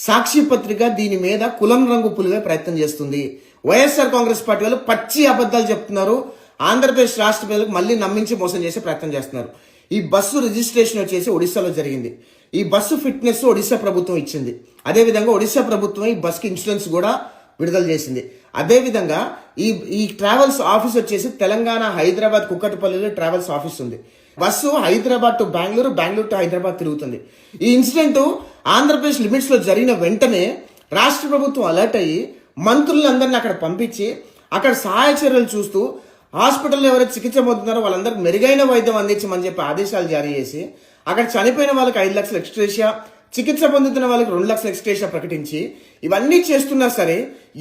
సాక్షి పత్రిక దీని మీద కులం రంగు పులివే ప్రయత్నం చేస్తుంది. వైఎస్ఆర్ కాంగ్రెస్ పార్టీ వాళ్ళు పచ్చి అబద్ధాలు చెప్తున్నారు. ఆంధ్రప్రదేశ్ రాష్ట్ర ప్రజలకు మళ్ళీ నమ్మించి మోసం చేసే ప్రయత్నం చేస్తున్నారు. ఈ బస్సు రిజిస్ట్రేషన్ వచ్చేసి ఒడిశాలో జరిగింది. ఈ బస్సు ఫిట్నెస్ ఒడిశా ప్రభుత్వం ఇచ్చింది. అదేవిధంగా ఒడిశా ప్రభుత్వం ఈ బస్సుకి ఇన్సూరెన్స్ కూడా విడుదల చేసింది. అదేవిధంగా ఈ ట్రావెల్స్ ఆఫీస్ వచ్చేసి తెలంగాణ హైదరాబాద్ కుక్కటపల్లిలో ట్రావెల్స్ ఆఫీస్ ఉంది. Bus Hyderabad to Bengaluru, Bengaluru to Hyderabad తిరుగుతుంది. ఈ ఇన్సిడెంట్ ఆంధ్రప్రదేశ్ లిమిట్స్ లో జరిగిన వెంటనే రాష్ట్ర ప్రభుత్వం అలర్ట్ అయ్యి మంత్రులందరినీ అక్కడ పంపించి అక్కడ సహాయ చర్యలు చూస్తూ హాస్పిటల్లో ఎవరైతే చికిత్స పొందుతున్నారో వాళ్ళందరికీ మెరుగైన వైద్యం అందించమని చెప్పి ఆదేశాలు జారీ చేసి అక్కడ చనిపోయిన వాళ్ళకి 5 లక్షల ఎక్స్ట్రేషియా, చికిత్స పొందుతున్న వాళ్ళకి 2 లక్షల ఎక్స్ట్రేషియా ప్రకటించి ఇవన్నీ చేస్తున్నా సరే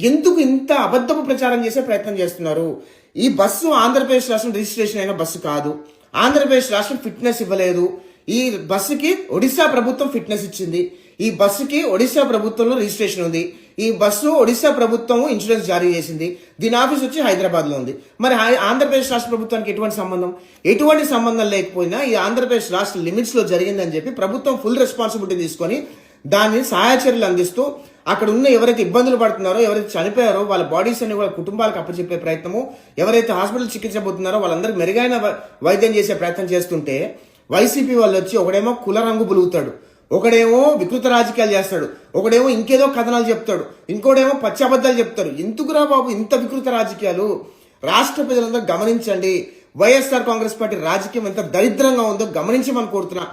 ఎందుకు ఇంత అబద్ధపు ప్రచారం చేసే ప్రయత్నం చేస్తున్నారు? ఈ బస్సు ఆంధ్రప్రదేశ్ రాష్ట్రం రిజిస్ట్రేషన్ అయిన బస్సు కాదు. ఆంధ్రప్రదేశ్ రాష్ట్రం ఫిట్నెస్ ఇవ్వలేదు. ఈ బస్సుకి ఒడిశా ప్రభుత్వం ఫిట్నెస్ ఇచ్చింది. ఈ బస్సుకి ఒడిశా ప్రభుత్వంలో రిజిస్ట్రేషన్ ఉంది. ఈ బస్సు ఒడిశా ప్రభుత్వం ఇన్సూరెన్స్ జారీ చేసింది. దీని ఆఫీస్ వచ్చి హైదరాబాద్ లో ఉంది. మరి ఆంధ్రప్రదేశ్ రాష్ట్ర ప్రభుత్వానికి ఎటువంటి సంబంధం లేకపోయినా ఈ ఆంధ్రప్రదేశ్ రాష్ట్ర లిమిట్స్ లో జరిగిందని చెప్పి ప్రభుత్వం ఫుల్ రెస్పాన్సిబిలిటీ తీసుకొని దాన్ని సహాయ చర్యలు అందిస్తూ అక్కడ ఉన్న ఎవరైతే ఇబ్బందులు పడుతున్నారో, ఎవరైతే చనిపోయారో వాళ్ళ బాడీస్ అన్ని కూడా కుటుంబాలకు అప్పచెప్పే ప్రయత్నము, ఎవరైతే హాస్పిటల్ చికిత్స పొందుతున్నారో వాళ్ళందరికీ మెరుగైన వైద్యం చేసే ప్రయత్నం చేస్తుంటే వైసీపీ వాళ్ళు వచ్చి ఒకడేమో కుల రంగు బులుగుతాడు, ఒకడేమో వికృత రాజకీయాలు చేస్తాడు, ఒకడేమో ఇంకేదో కథనాలు చెప్తాడు, ఇంకోడేమో పచ్చబద్దాలు చెప్తాడు. ఎందుకురా బాబు ఇంత వికృత రాజకీయాలు? రాష్ట్ర ప్రజలందరూ గమనించండి. వైఎస్ఆర్ కాంగ్రెస్ పార్టీ రాజకీయం ఎంత దరిద్రంగా ఉందో గమనించమని కోరుతున్నా.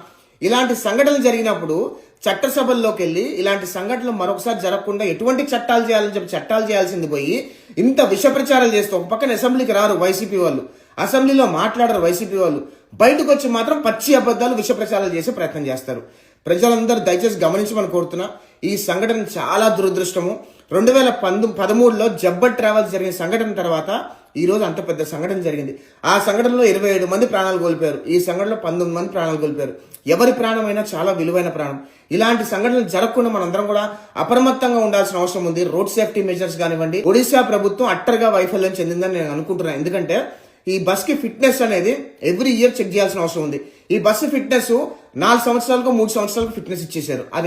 ఇలాంటి సంఘటనలు జరిగినప్పుడు చట్టసభల్లోకి వెళ్ళి ఇలాంటి సంఘటనలు మరొకసారి జరగకుండా ఎటువంటి చట్టాలు చేయాలని చెప్పి చట్టాలు చేయాల్సింది పోయి ఇంత విష ప్రచారాలు చేస్తూ ఒక పక్కన అసెంబ్లీకి రారు వైసీపీ వాళ్ళు, అసెంబ్లీలో మాట్లాడరు వైసీపీ వాళ్ళు, బయటకు వచ్చి మాత్రం పచ్చి అబద్ధాలు విష ప్రచారాలు చేసే ప్రయత్నం చేస్తారు. ప్రజలందరూ దయచేసి గమనించమని కోరుతున్నా. ఈ సంఘటన చాలా దురదృష్టము. 2013లో జబ్బర్ ట్రావెల్స్ జరిగిన సంఘటన తర్వాత ఈ రోజు అంత పెద్ద సంఘటన జరిగింది. ఆ సంఘటనలో 27 మంది ప్రాణాలు కోల్పోయారు. ఈ సంఘటనలో 19 మంది ప్రాణాలు కోల్పోయారు. ఎవరి ప్రాణమైనా చాలా విలువైన ప్రాణం. ఇలాంటి సంఘటనలు జరగకుండా మనందరం కూడా అప్రమత్తంగా ఉండాల్సిన అవసరం ఉంది. రోడ్ సేఫ్టీ మెజర్స్ కానివ్వండి, ఒడిశా ప్రభుత్వం అట్టర్గా వైఫల్యం చెందిందని నేను అనుకుంటున్నాను. ఎందుకంటే ఈ బస్ కి ఫిట్నెస్ అనేది ఎవ్రీ ఇయర్ చెక్ చేయాల్సిన అవసరం ఉంది. ఈ బస్సు ఫిట్నెస్ 4 సంవత్సరాలకు 3 సంవత్సరాలకు ఫిట్నెస్ ఇచ్చేశారు. అది